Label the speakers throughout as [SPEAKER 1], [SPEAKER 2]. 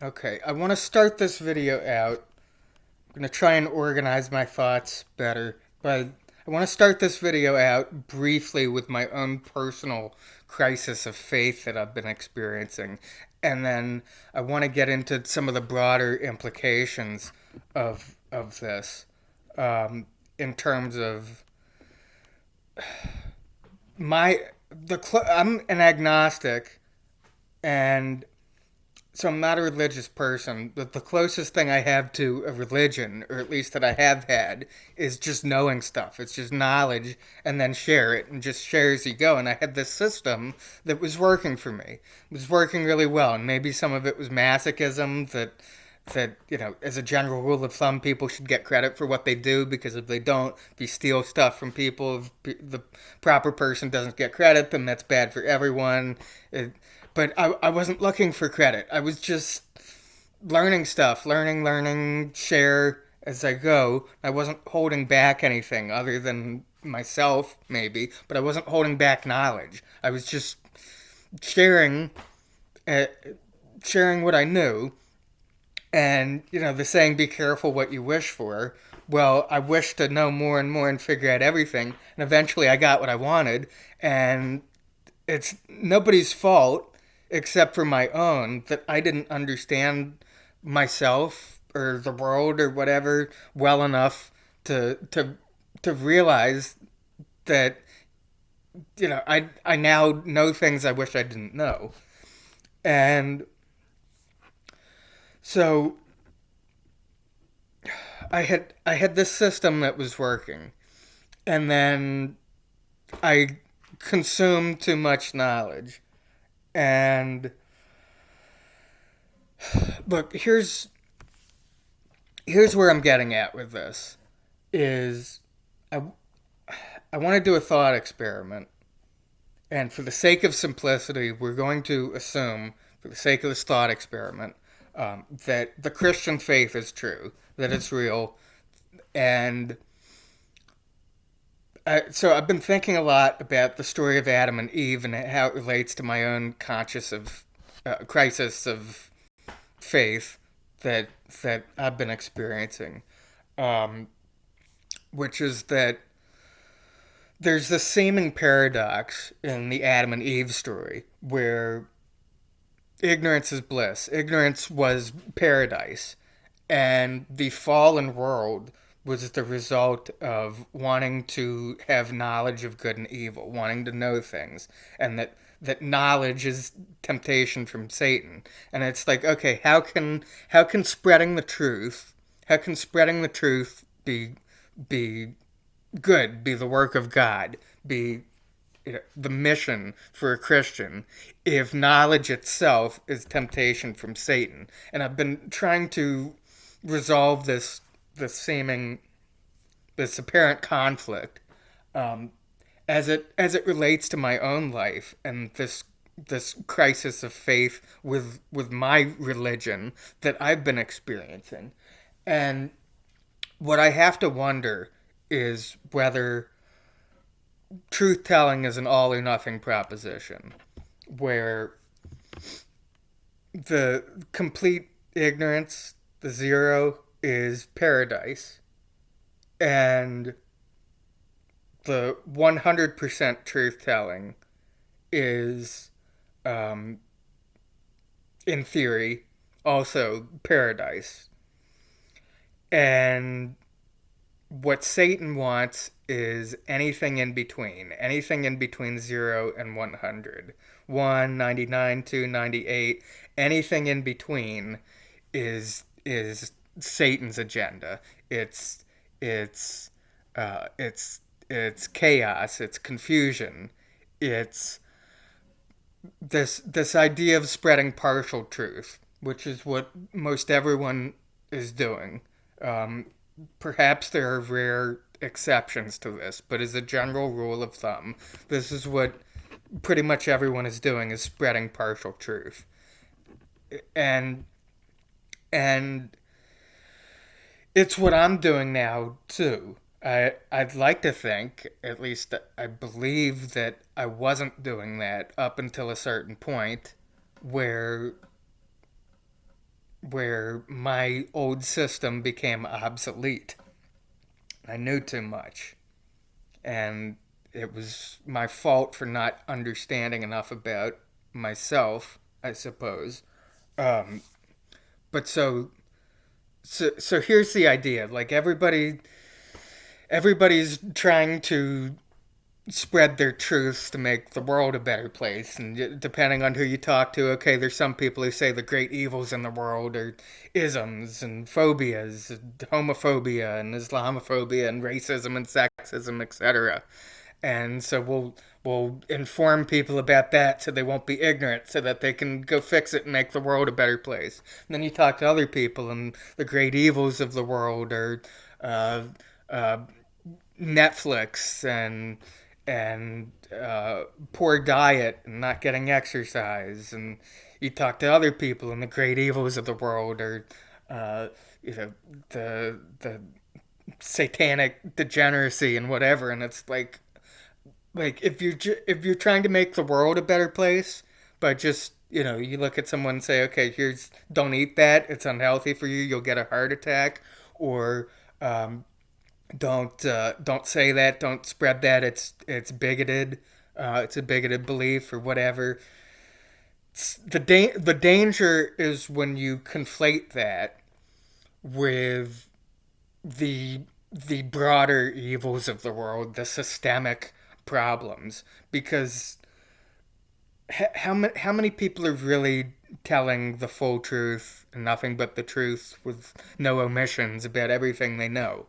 [SPEAKER 1] Okay, I want to start this video out. I'm going to try and organize my thoughts better, but I want to start this video out briefly with my own personal crisis of faith that I've been experiencing. And then I want to get into some of the broader implications of this in terms of my I'm an agnostic, and so I'm not a religious person, but the closest thing I have to a religion, or at least that I have had, is just knowing stuff. It's just knowledge, and then share it, and just share as you go. And I had this system that was working for me. It was working really well, and maybe some of it was masochism that as a general rule of thumb, people should get credit for what they do, because if they don't, if you steal stuff from people, if the proper person doesn't get credit, then that's bad for everyone. But I wasn't looking for credit. I was just learning stuff, learning, share as I go. I wasn't holding back anything other than myself, maybe, but I wasn't holding back knowledge. I was just sharing, uh, sharing what I knew. And, the saying, be careful what you wish for. Well, I wished to know more and more and figure out everything. And eventually I got what I wanted. And it's nobody's fault except for my own that I didn't understand myself or the world or whatever well enough to realize that I now know things I wish I didn't know. And so I had this system that was working, and then I consumed too much knowledge. And look, here's where I'm getting at with this is I I want to do a thought experiment. And for the sake of simplicity, we're going to assume, for the sake of this thought experiment, that the Christian faith is true, that it's real. And so I've been thinking a lot about the story of Adam and Eve and how it relates to my own crisis of faith that I've been experiencing, um, which is that there's this seeming paradox in the Adam and Eve story where ignorance is bliss. Ignorance was paradise, and the fallen world was the result of wanting to have knowledge of good and evil, wanting to know things, and that knowledge is temptation from Satan. And it's like, okay, how can spreading the truth, how can spreading the truth be good, be the work of God, be the mission for a Christian, if knowledge itself is temptation from Satan? And I've been trying to resolve this apparent conflict, um, as it relates to my own life and this crisis of faith with my religion that I've been experiencing. And what I have to wonder is whether truth telling is an all or nothing proposition, where the complete ignorance, the zero, is paradise, and the 100% truth telling is, um, in theory, also paradise. And what Satan wants is anything in between 0 and 100. 1, 99, 2, 98, anything in between is Satan's agenda. It's it's chaos, it's confusion, it's this idea of spreading partial truth, which is what most everyone is doing. Um, Perhaps there are rare exceptions to this, but as a general rule of thumb, this is what pretty much everyone is doing, is spreading partial truth. And and it's what I'm doing now too. I'd like to think, at least I believe, that I wasn't doing that up until a certain point where where my old system became obsolete. I knew too much, and it was my fault for not understanding enough about myself, I suppose. Um, but so here's the idea: like everybody's trying to spread their truths to make the world a better place. And depending on who you talk to, okay, there's some people who say the great evils in the world are isms and phobias, and homophobia and Islamophobia and racism and sexism, etc. And so we'll inform people about that so they won't be ignorant, so that they can go fix it and make the world a better place. And then you talk to other people, and the great evils of the world are uh, uh, Netflix and poor diet and not getting exercise. And you talk to other people, and the great evils of the world are, uh, you know, the satanic degeneracy and whatever. And it's like if you're trying to make the world a better place, but just you look at someone and say, okay, here's don't eat that, it's unhealthy for you, you'll get a heart attack, or don't say that, don't spread that, it's bigoted, it's a bigoted belief or whatever. The danger is when you conflate that with the the broader evils of the world, the systemic problems, because how many people are really telling the full truth and nothing but the truth with no omissions about everything they know?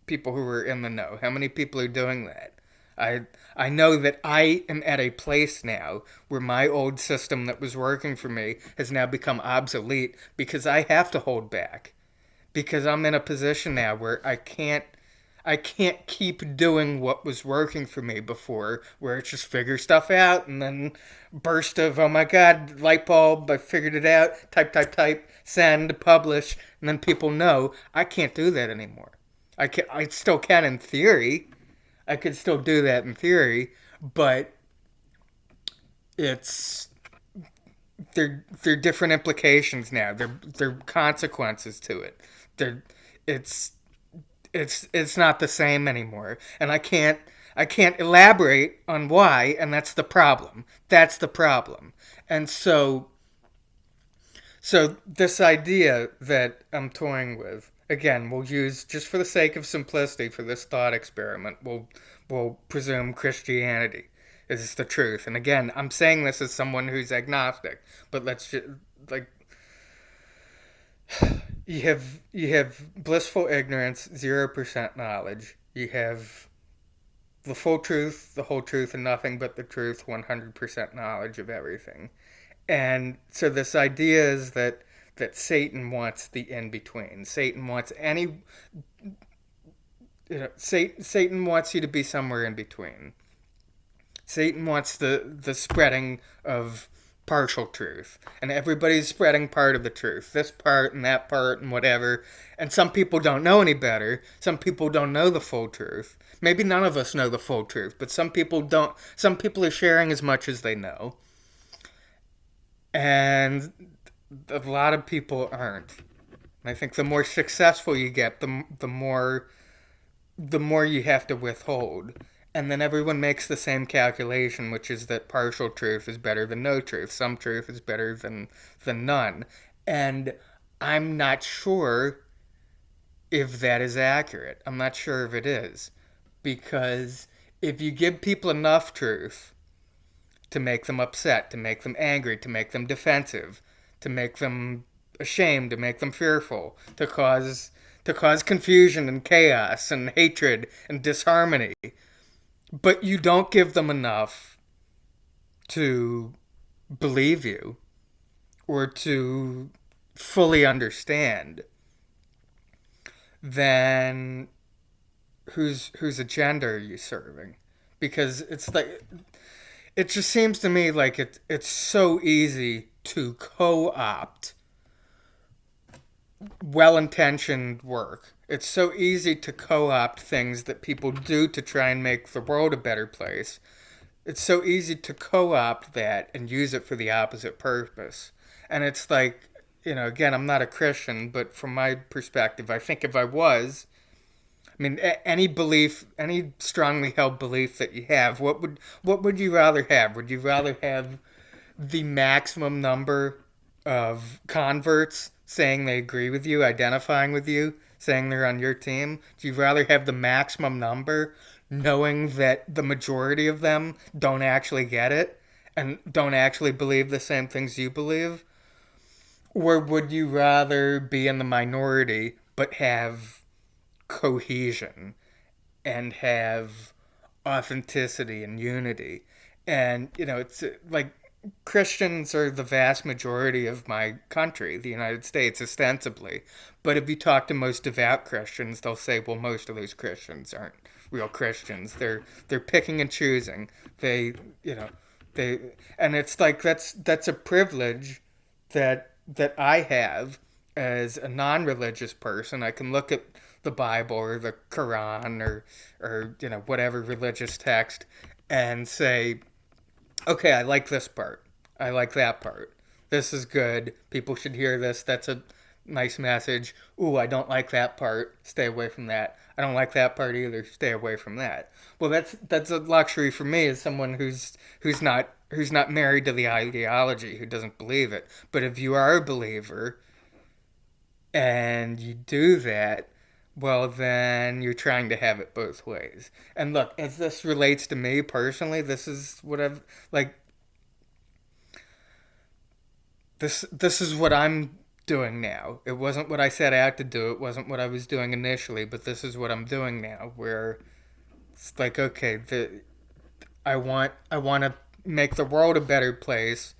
[SPEAKER 1] People who are in the know. How many people are doing that? I know that I am at a place now where my old system that was working for me has now become obsolete because I have to hold back, because I'm in a position now where I can't keep doing what was working for me before, where it's just figure stuff out and then burst of, oh my god, light bulb, I figured it out, type, send, publish, and then people know. I can't do that anymore. I still can in theory. I could still do that in theory, but it's there are different implications now. There are consequences to it. There it's it's not the same anymore, and I can't elaborate on why, and that's the problem. That's the problem. And so this idea that I'm toying with, again, we'll use, just for the sake of simplicity for this thought experiment, we'll presume Christianity is the truth. And again, I'm saying this as someone who's agnostic, but let's just, like, you have blissful ignorance, 0% knowledge. You have the full truth, the whole truth, and nothing but the truth, 100% knowledge of everything. And so this idea is that Satan wants the in between. Satan wants Satan wants you to be somewhere in between. Satan wants the spreading of partial truth, and everybody's spreading part of the truth, this part and that part and whatever. And some people don't know any better. Some people don't know the full truth. Maybe none of us know the full truth, but some people don't. Some people are sharing as much as they know, and a lot of people aren't. And I think the more successful you get, the more you have to withhold. And then everyone makes the same calculation, which is that partial truth is better than no truth. Some truth is better than none. And I'm not sure if that is accurate. I'm not sure if it is. Because if you give people enough truth to make them upset, to make them angry, to make them defensive, to make them ashamed, to make them fearful, to cause confusion and chaos and hatred and disharmony, but you don't give them enough to believe you or to fully understand, then whose agenda are you serving? Because it's like, it just seems to me like it's so easy to co-opt well-intentioned work. It's so easy to co-opt things that people do to try and make the world a better place. It's so easy to co-opt that and use it for the opposite purpose. And it's like, again, I'm not a Christian, but from my perspective, I think if I was, I mean, any belief, any strongly held belief that you have, what would you rather have? Would you rather have the maximum number of converts saying they agree with you, identifying with you, saying they're on your team? Do you rather have the maximum number, knowing that the majority of them don't actually get it and don't actually believe the same things you believe? Or would you rather be in the minority but have cohesion and have authenticity and unity? And, it's like Christians are the vast majority of my country, the United States, ostensibly. But if you talk to most devout Christians, they'll say, well, most of those Christians aren't real Christians. They're picking and choosing. You know, they and it's like that's a privilege that I have as a non-religious person. I can look at the Bible or the Quran or whatever religious text and say, okay, I like this part. I like that part. This is good. People should hear this. That's a nice message. Ooh, I don't like that part. Stay away from that. I don't like that part either. Stay away from that. Well, that's a luxury for me as someone who's not married to the ideology, who doesn't believe it. But if you are a believer and you do that, well, then you're trying to have it both ways. And look, as this relates to me personally, this is what I've like. This is what I'm doing now. It wasn't what I set out to do. It wasn't what I was doing initially, but this is what I'm doing now. Where it's like, okay, I want to make the world a better place,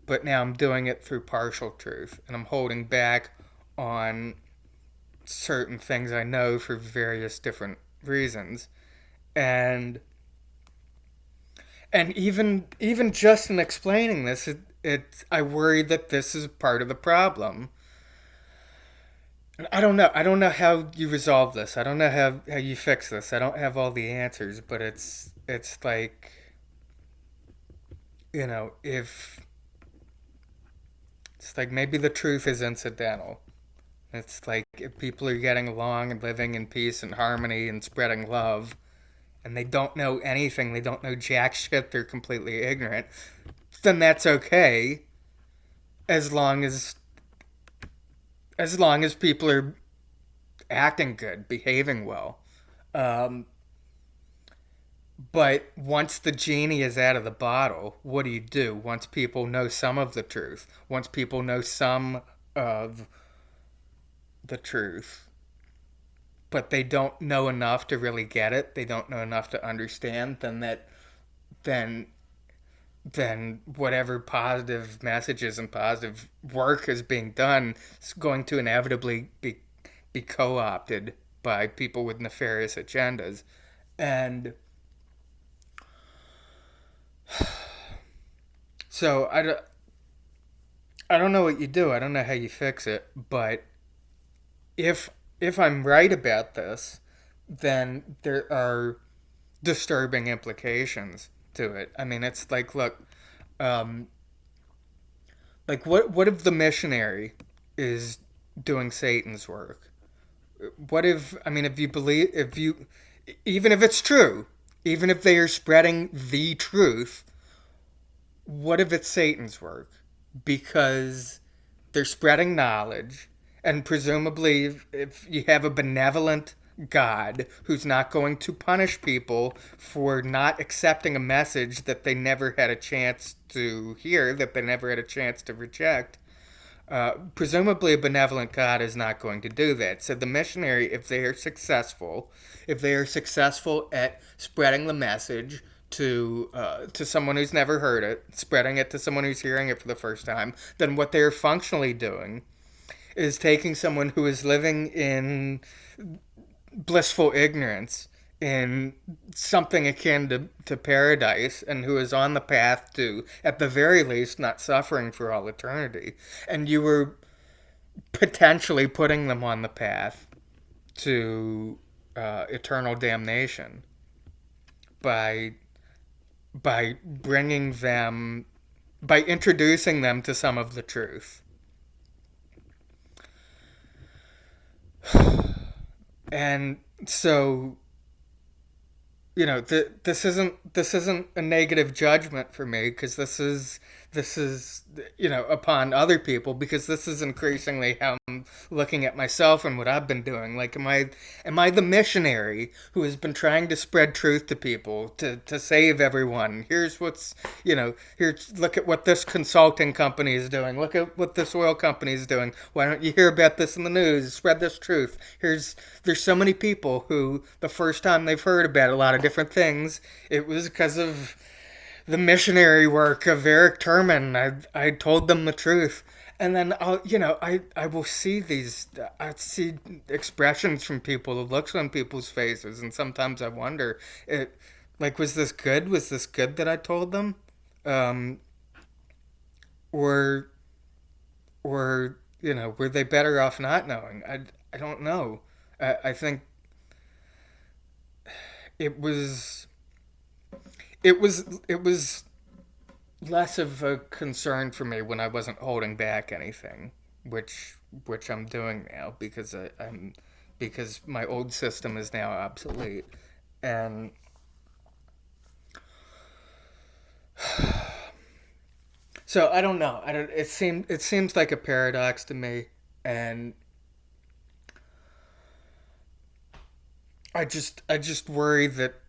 [SPEAKER 1] but now I'm doing it through partial truth, and I'm holding back on certain things I know for various different reasons. And even just in explaining this, I worry that this is part of the problem. I don't know. I don't know how you resolve this. I don't know how you fix this. I don't have all the answers, but it's like, if it's like maybe the truth is incidental. It's like if people are getting along and living in peace and harmony and spreading love, and they don't know anything, they don't know jack shit, they're completely ignorant, then that's okay as long as people are acting good, behaving well. Um, but once the genie is out of the bottle, what do you do? Once people know some of the truth, once people know some of the truth, but they don't know enough to really get it, they don't know enough to understand, then then whatever positive messages and positive work is being done is going to inevitably be co-opted by people with nefarious agendas. And so I don't know what you do. I don't know how you fix it. But if if I'm right about this, then there are disturbing implications to it. I mean, it's like, look, um, like what if the missionary is doing Satan's work? What if, I mean, if you even if it's true, even if they are spreading the truth, what if it's Satan's work? Because they're spreading knowledge, and presumably, if you have a benevolent God who's not going to punish people for not accepting a message that they never had a chance to hear, that they never had a chance to reject, presumably a benevolent God is not going to do that. So the missionary, if they are successful at spreading the message to someone who's never heard it, spreading it to someone who's hearing it for the first time, then what they're functionally doing is taking someone who is living in blissful ignorance in something akin to paradise, and who is on the path to, at the very least, not suffering for all eternity. And you were potentially putting them on the path to eternal damnation by by bringing them by introducing them to some of the truth. And so, this isn't a negative judgment for me, because this is upon other people, because this is increasingly how I'm looking at myself and what I've been doing. Like, am I the missionary who has been trying to spread truth to people, to save everyone? Here's look at what this consulting company is doing. Look at what this oil company is doing. Why don't you hear about this in the news? Spread this truth. There's so many people who, the first time they've heard about a lot of different things, it was because of the missionary work of Eric Turman. I told them the truth. And then I will see I see expressions from people, the looks on people's faces, and sometimes I wonder, like, was this good? Was this good that I told them? Um, or, were they better off not knowing? I don't know. I think it was, it was less of a concern for me when I wasn't holding back anything, which I'm doing now, because my old system is now obsolete. And so I don't know. I don't. It seems like a paradox to me, and I just worry that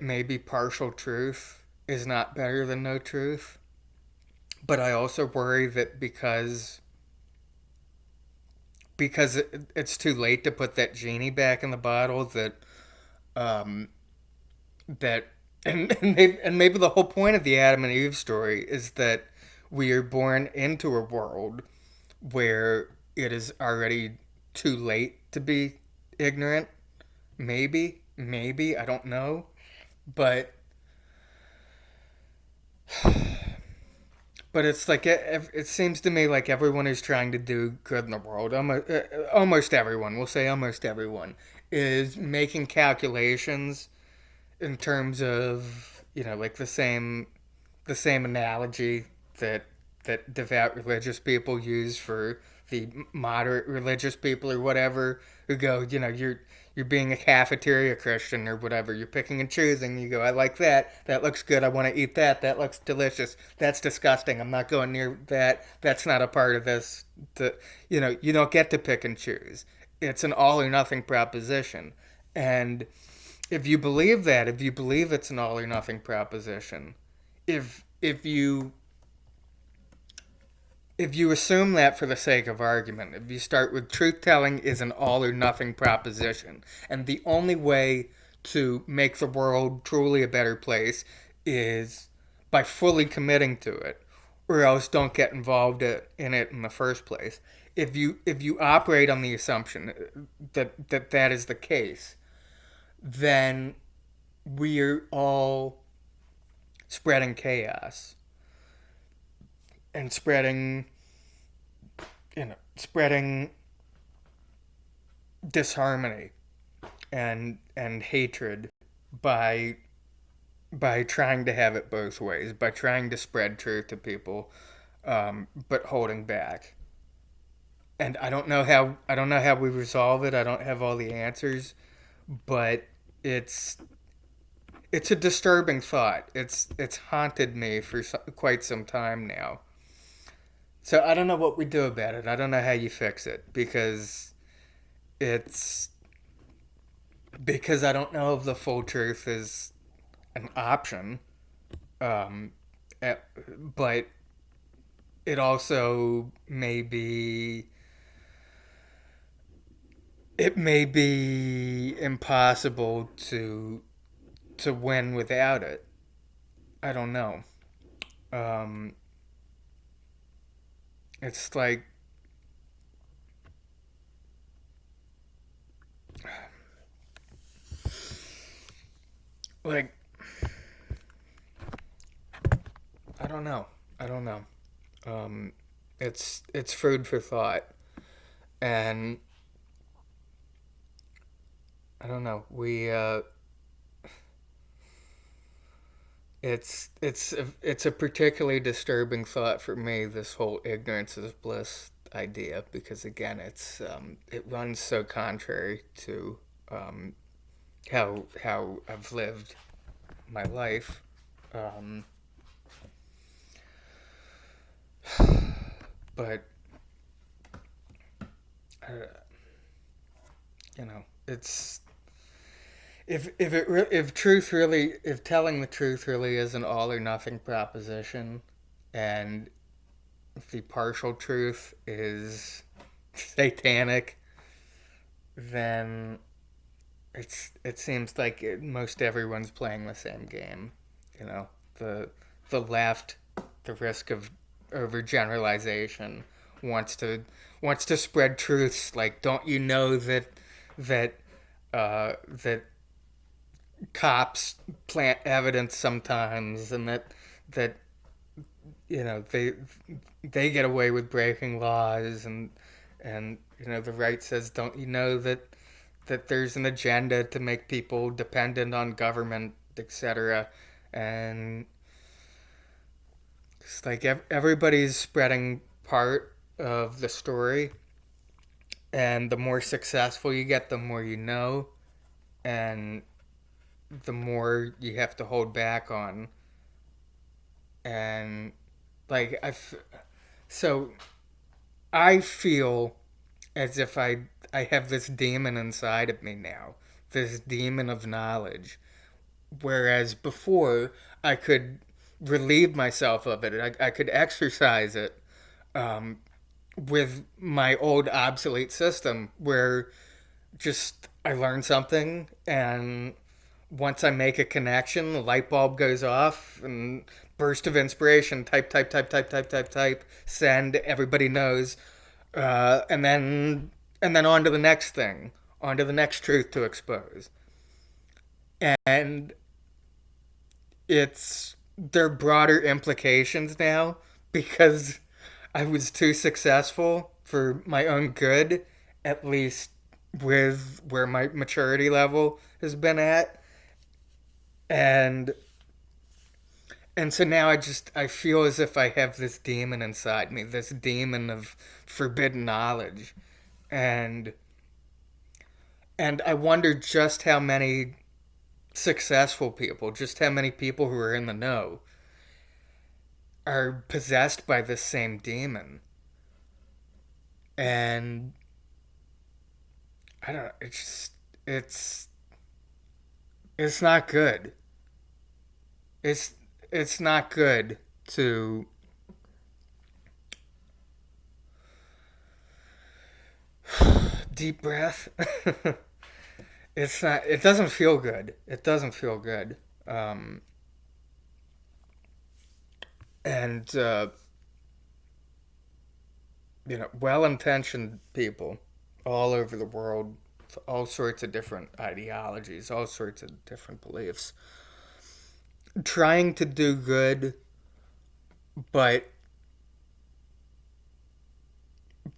[SPEAKER 1] maybe partial truth is not better than no truth. But I also worry that because it's too late to put that genie back in the bottle, um that and maybe the whole point of the Adam and Eve story is that we are born into a world where it is already too late to be ignorant. Maybe, I don't know, but it's like it seems to me like everyone who's trying to do good in the world, almost everyone, we'll say almost everyone, is making calculations in terms of, like the same analogy that devout religious people use for the moderate religious people or whatever, who go, you're being a cafeteria Christian or whatever. You're picking and choosing. You go, I like that. That looks good. I want to eat that. That looks delicious. That's disgusting. I'm not going near that. That's not a part of this. You don't get to pick and choose. It's an all or nothing proposition. And if you believe it's an all or nothing proposition, if you assume that for the sake of argument, if you start with truth telling is an all or nothing proposition, and the only way to make the world truly a better place is by fully committing to it, or else don't get involved in it in the first place. If you operate on the assumption that is the case, then we're all spreading chaos and spreading disharmony and hatred by trying to have it both ways, by trying to spread truth to people, but holding back. And I don't know how we resolve it. I don't have all the answers, but it's it's a disturbing thought. It's haunted me for quite some time now. So I don't know what we do about it. I don't know how you fix it, it's because I don't know if the full truth is an option. Um, eh, but it also may be impossible to win without it. I don't know. Um, it's like I don't know. I don't know. Um, it's food for thought, and I don't know. It's a particularly disturbing thought for me. This whole ignorance is bliss idea because again, it runs so contrary to um, how I've lived my life. Um, but uh, it's if truth really if telling the truth really is an all or nothing proposition, and if the partial truth is satanic, then it seems like most everyone's playing the same game. You know, the the left, the risk of overgeneralization, wants to wants to spread truths like, don't you know that that cops plant evidence sometimes, and that they get away with breaking laws, and the right says, don't you know that there's an agenda to make people dependent on government, etc. And it's like everybody's spreading part of the story, and the more successful you get, the more you know, and the more you have to hold back on. And like so I feel as if I have this demon inside of me now, this demon of knowledge. Whereas before, I could relieve myself of it. I could exercise it um, with my old obsolete system, where just I learn something, and once I make a connection, the light bulb goes off, and burst of inspiration, type, type, type, type, type, type, type, send, everybody knows, and then on to the next thing, on to the next truth to expose. And it's there are broader implications now because I was too successful for my own good, at least with where my maturity level has been at. And so now I feel as if I have this demon inside me, this demon of forbidden knowledge. And I wonder just how many successful people, just how many people who are in the know are possessed by this same demon. And I don't know, it's not good. It's it's not good to deep breath. It's not. It doesn't feel good. It doesn't feel good. Um, and well-intentioned people all over the world, all sorts of different ideologies, all sorts of different beliefs, trying to do good, but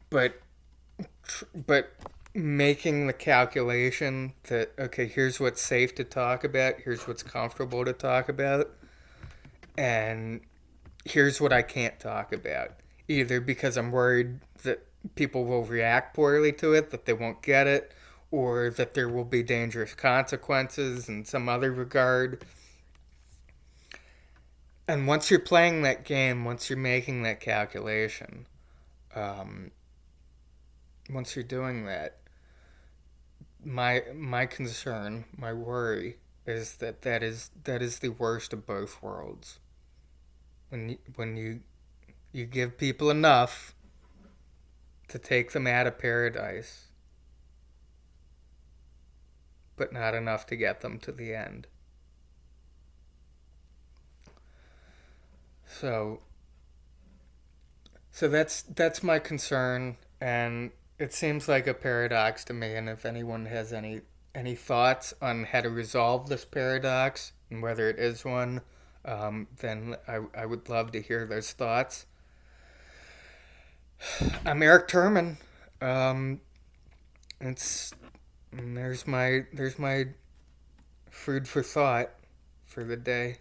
[SPEAKER 1] but but making the calculation that, okay, here's what's safe to talk about, here's what's comfortable to talk about, and here's what I can't talk about. Either because I'm worried that people will react poorly to it, that they won't get it, or that there will be dangerous consequences in some other regard. And once you're playing that game, once you're making that calculation, um, once you're doing that, my concern, my worry is that is the worst of both worlds. When you give people enough to take them out of paradise, but not enough to get them to the end. So that's my concern, and it seems like a paradox to me. And if anyone has any thoughts on how to resolve this paradox and whether it is one, then I would love to hear those thoughts. I'm Eric Turman. Um, it's there's my food for thought for the day.